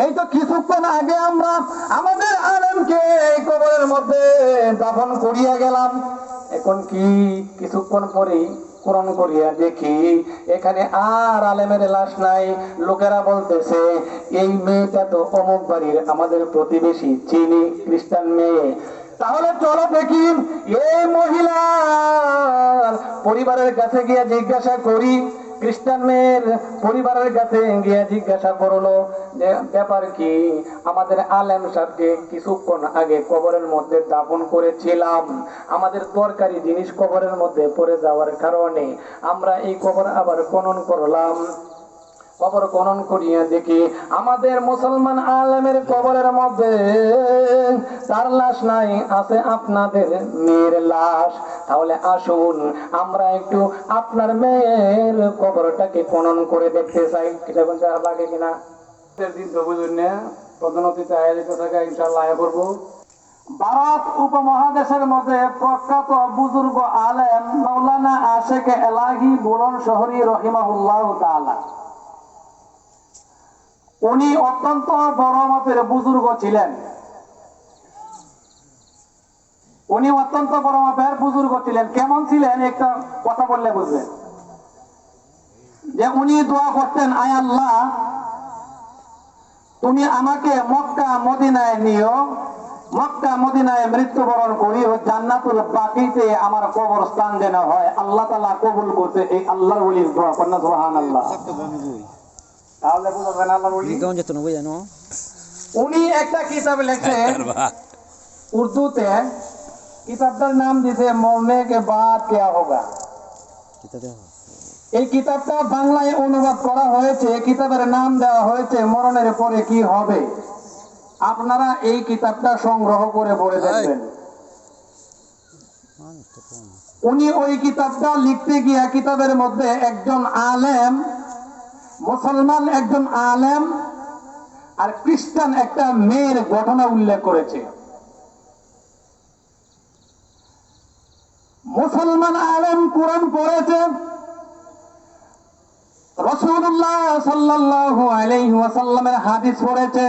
এই তো কিছুক্ষণ আগে আমরা আমাদের আলেমকে কবরের মধ্যে দাফন করিয়া গেলাম, এখন কি কিছুক্ষণ পরেই কোরআন করিয়া দেখি এখানে আর আলেমের লাশ নাই। লোকেরা বলতেছে এই মেয়েটা তো অমুক বাড়ির আমাদের প্রতিবেশী চিনি খ্রিস্টান মেয়ে। তাহলে চলো দেখি এই মহিলার পরিবারের কাছে গিয়ে জিজ্ঞাসা করি। খ্রিস্টান মেয়ের পরিবারের কাছে গিয়ে জিজ্ঞাসা করলো যে ব্যাপার কি, আমাদের আলেম সাহেবকে কিছুক্ষণ আগে কবরের মধ্যে দাফন করেছিলাম, আমাদের দরকারি জিনিস কবরের মধ্যে পড়ে যাওয়ার কারণে আমরা এই কবর আবার খনন করলাম। কবর খনন করিয়া দেখি আমাদের মুসলমান আলেমের কবরের মধ্যে তার লাশ নাই, আছে আপনাদের মেয়ের লাশ। তাহলে আসুন আমরা একটু আপনার মেয়ের কবরটাকে খনন করে দেখতে চাই, এটা বলতে লাগে কিনা। দিন তো বুঝুন না, প্রধানমন্ত্রী চাই ইনশাল্লাহ আয়া করবো। ভারত উপমহাদেশের মধ্যে প্রখ্যাত বুজুর্গ আলেম মাওলানা আশেক এলাহি বুলন শহরী রহিমাহুল্লাহ তাআলা, উনি অত্যন্ত বড় মাপের বুজুর্গ ছিলেন। উনি অত্যন্ত বড় মাপের বুজুর্গ ছিলেন। কেমন ছিলেন একটা কথা বললে বুঝবেন। যে উনি দোয়া করতেন, আয় আল্লাহ তুমি আমাকে মক্কা মদিনায় নিও, মক্কা মদিনায় মৃত্যুবরণ করি, ও জান্নাতুল বাকিতে আমার কবরস্থান যেন হয়। আল্লাহ তাআলা কবুল করতে এই আল্লাহর ওলির দোয়া করেন, সুবহানাল্লাহ। তাহলে বুঝবেন আল্লাহর ওলি কেমন যেত না বুঝানো। উনি একটা কিতাব লেখেন উর্দুতে, কিতাবটার নাম দিয়েছে মরনে কে বাদ কিয়া হোগা। এই কিতাবটা বাংলায় অনুবাদ করা হয়েছে, কিতাবের নাম দেওয়া হয়েছে মরণের পরে কি হবে। আপনারা এই কিতাবটা সংগ্রহ করে পড়ে দেখবেন। উনি ওই কিতাবটা লিখতে গিয়া কিতাবের মধ্যে একজন আলেম, মুসলমান একজন আলেম আর খ্রিস্টান একটা মেয়ের ঘটনা উল্লেখ করেছে। মুসলমান আলেম কোরআন পড়েছে, রাসূলুল্লাহ সাল্লাল্লাহু আলাইহি ওয়াসাল্লামের হাদিস পড়েছে।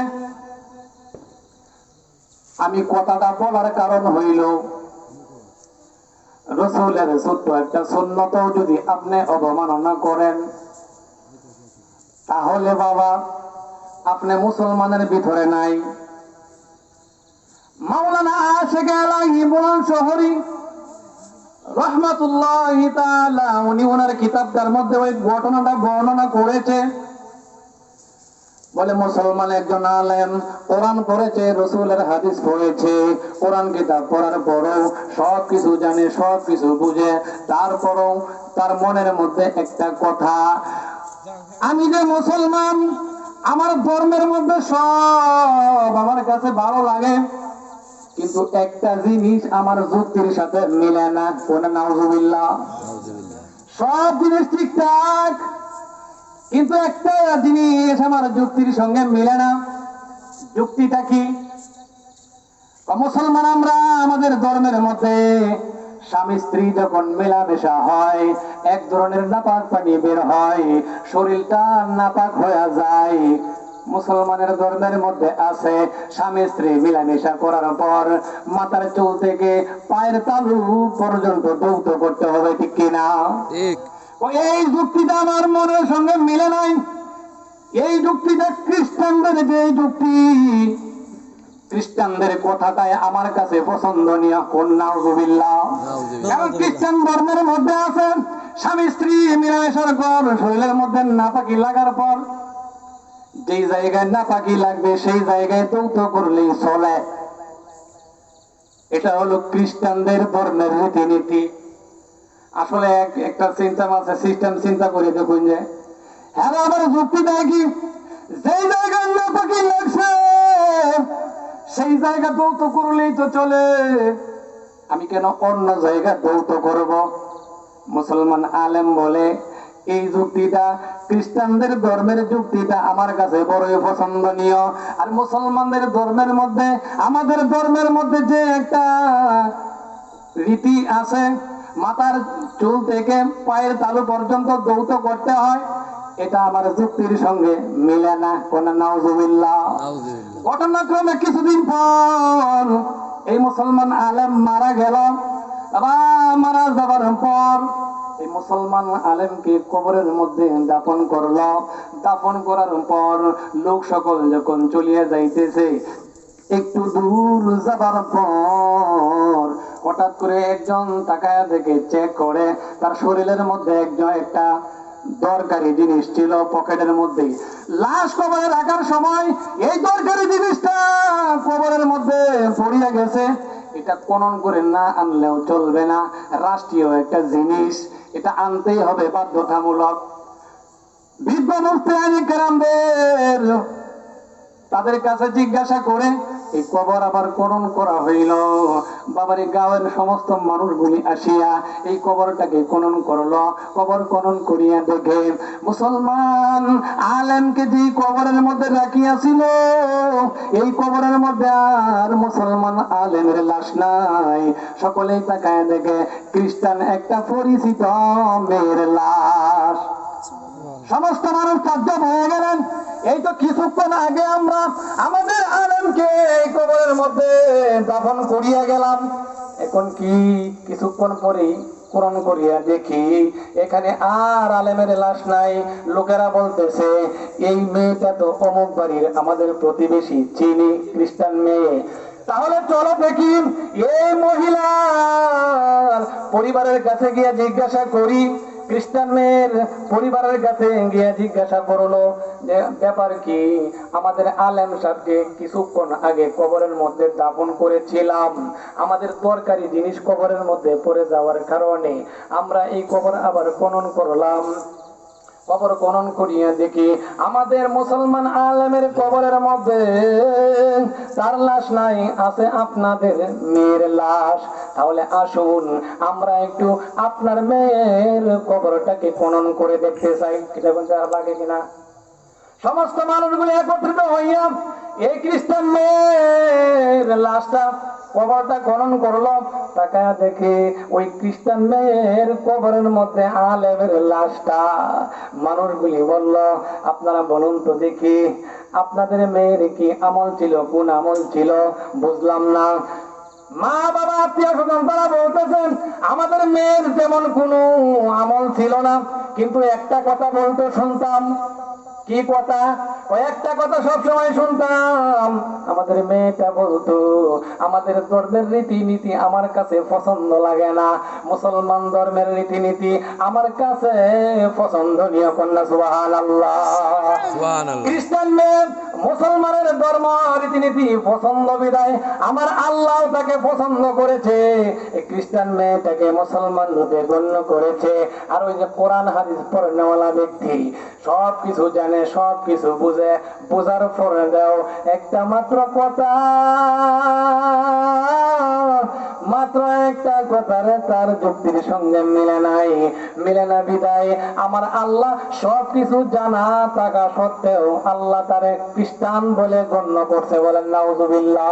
আমি কথাটা বলার কারণ হইল রাসূলের ছোট্ট একটা সুন্নত যদি আপনি অবমাননা করেন তাহলে বাবা আপনি মুসলমানের ভিতরে নাই। মাওলানা আশেক এলাহি বুলন শহরী রাহমাতুল্লাহি তাআলা উনি ওনার কিতাবটার মধ্যে ওই ঘটনাটা বর্ণনা করেছে। বলে মুসলমান একজন আলেম কোরআন পড়েছে, রাসূলের হাদিস পড়েছে, কোরআন কিতাব পড়ার পরও সবকিছু জানে, সবকিছু বুঝে, তারপরও তার মনের মধ্যে একটা কথা, আমি যে মুসলমান, আমার ধর্মের মধ্যে সব আমার কাছে ভালো লাগে, কিন্তু একটা জিনিস আমার যুক্তির সাথে মিলে না। কোনে নাউজুবিল্লাহ। সব জিনিস ঠিকঠাক কিন্তু একটা জিনিস আমার যুক্তির সঙ্গে মিলে না। যুক্তিটা কি? মুসলমান আমরা আমাদের ধর্মের মধ্যে স্বামী স্ত্রী যখন মেলামেশা হয় এক ধরনের নাপাক পানি বের হয়, শরীরটা নাপাক হয়ে যায়। মুসলমানের ধর্মের মধ্যে আছে স্বামী স্ত্রী মিলামেশা করার পর মাথার চুল থেকে পায়ের তালু পর্যন্ত ধৌত করতে হবে, ঠিক কিনা? ঠিক। এই যুক্তিটা আমার মনের সঙ্গে মিলে নাই। এই যুক্তিটা খ্রিস্টানদের যে যুক্তি, খ্রিস্টানদের কথাটাই আমার কাছে পছন্দনীয়। নাউজুবিল্লাহ। কারণ খ্রিস্টান ধর্মের মধ্যে আছে স্বামী স্ত্রী মিলামেশার পর শরীরের মধ্যে নাপাকি লাগার পর যেই জায়গায় নাপাকি লাগবে সেই জায়গায় যৌথ করলেই চলে। এটা হলো খ্রিস্টানদের ধর্মের রীতিনীতি। আসলে একটা চিন্তা আছে, সিস্টেম চিন্তা করে দেখুন যে হ্যাঁ আমার যুক্তি দেয় কি, যেই জায়গায় নাপাকি লাগছে সেই জায়গা যৌথ করলেই তো চলে, আমি কেন অন্য জায়গা যৌথ করব? মুসলমান আলেম বলে এই যুক্তিটা খ্রিস্টানদের ধর্মের যুক্তিটা আমার কাছে বড়ই পছন্দনীয়। আর মুসলমানদের ধর্মের মধ্যে, আমাদের ধর্মের মধ্যে যে একটা রীতি আছে মাথার চুল থেকে পায়ের তালু পর্যন্ত যৌথ করতে হয়, এটা আমার যুক্তির সঙ্গে মিলে না। কোন নাউজুবিল্লাহ। ঘটনাক্রমে কিছুদিন পর এই মুসলমান আলেম মারা গেল। মারা যাবার পর এই মুসলমান আলেমকে কবরের মধ্যে দাফন করলো। দাফন করার পর লোক সকল যখন চলিয়া যাইতেছে, একটু দূর যাবার পর হঠাৎ করে একজন তাকায়া দেখে চেক করে তার শরীরের মধ্যে একটা দরকারি জিনিস ছিল পকেটের মধ্যে। লাশ কবরে রাখার সময় এই দরকারি জিনিসটা কবরের মধ্যে পড়িয়া গেছে। এটা খনন করে না আনলেও চলবে না, রাষ্ট্রীয় একটা জিনিস, এটা আনতেই হবে বাধ্যতামূলক। বৃদ্ধ মুফতি আলী কেরামদের তাদের কাছে জিজ্ঞাসা করে এই কবর আবার খনন করা হইল। বাবার গাঁয়ের সমস্ত মানুষগুলি আসিয়া এই কবরটাকে খনন করলো। কবর খনন করিয়া দেখে মুসলমান আলেমকে যে কবরের মধ্যে রাখিয়াছিল, এই কবরের মধ্যে আর মুসলমান আলেমের লাশ নাই। সকলেই তাকায় দেখে খ্রিস্টান একটা পরিচিত মেয়ের লাশ। সমস্ত মানুষ তাজ্জব হয়ে গেলেন। এই তো কিছুক্ষণ আগে আমরা আমাদের আলেমকে এই কবরের মধ্যে দাফন করিয়া গেলাম, এখন কি কিছুক্ষণ পরেই খনন করিয়া দেখি এখানে আর আলেমের লাশ নাই। লোকেরা বলতেছে এই মেয়েটা তো অমুক বাড়ির আমাদের প্রতিবেশী, চিনি, খ্রিস্টান মেয়ে। তাহলে চলো দেখি এই মহিলার পরিবারের কাছে গিয়ে জিজ্ঞাসা করি। খ্রিস্টান মেয়ের পরিবারের কাছে গিয়ে জিজ্ঞাসা করলো যে ব্যাপার কি, আমাদের আলেম সাহেবকে কিছুক্ষণ আগে কবরের মধ্যে দাফন করেছিলাম, আমাদের দরকারি জিনিস কবরের মধ্যে পড়ে যাওয়ার কারণে আমরা এই কবর আবার খনন করলাম। কবর খনন করিয়া দেখি আমাদের মুসলমান আলেমের কবরের মধ্যে তার লাশ নাই, আছে আপনাদের মেয়ের লাশ। তাহলে আসুন আমরা একটু আপনার মেয়ের কবরটাকে খনন করে দেখতে চাই, এটা লাগে কিনা। সমস্ত মানুষগুলি একত্রিত হইয়া এই খ্রিস্টান মেয়ের লাশটা কবরটা খনন করলো। তাকায়া দেখে ওই খ্রিস্টান মেয়ের কবরের মধ্যে আলেমের লাশটা। মানুষগুলি বলল আপনারা বলুন তো দেখি আপনাদের মেয়ের কি আমল ছিল, কোন আমল ছিল বুঝলাম না। মা বাবা আত্মীয় স্বজন তারা বলতেছেন আমাদের মেয়ের তেমন কোনো আমল ছিল না, কিন্তু একটা কথা বলতে শুনতাম। কি কথা? একটা কথা সবসময় শুনতাম, আমাদের মেয়েটা বলতো আমাদের ধর্মের রীতিনীতি আমার কাছে পছন্দ লাগে না, মুসলমান ধর্মের রীতিনীতি আমার কাছে পছন্দনীয়। কন্যা সুবহানাল্লাহ। খ্রিস্টান মেয়ে মুসলমানের ধর্ম রীতিনীতি পছন্দ বিদায় আমার আল্লাহ তাকে পছন্দ করেছে, খ্রিস্টান মেয়েটাকে মুসলমান রূপে গণ্য করেছে। আর ওই যে কোরআন হাদিস পড়নেওয়ালা ব্যক্তি সব কিছু জানে, সব কিছু বুঝে, বোঝার পরে দাও একটা মাত্র কথা, মাত্র একটা কথার তার যুক্তির সঙ্গে মিলে নাই, মিলে না বিদায় আমার আল্লাহ সব কিছু জানা থাকা সত্ত্বেও আল্লাহ তারে খ্রিস্টান বলে গণ্য করছে। বলেন নাউজুবিল্লাহ।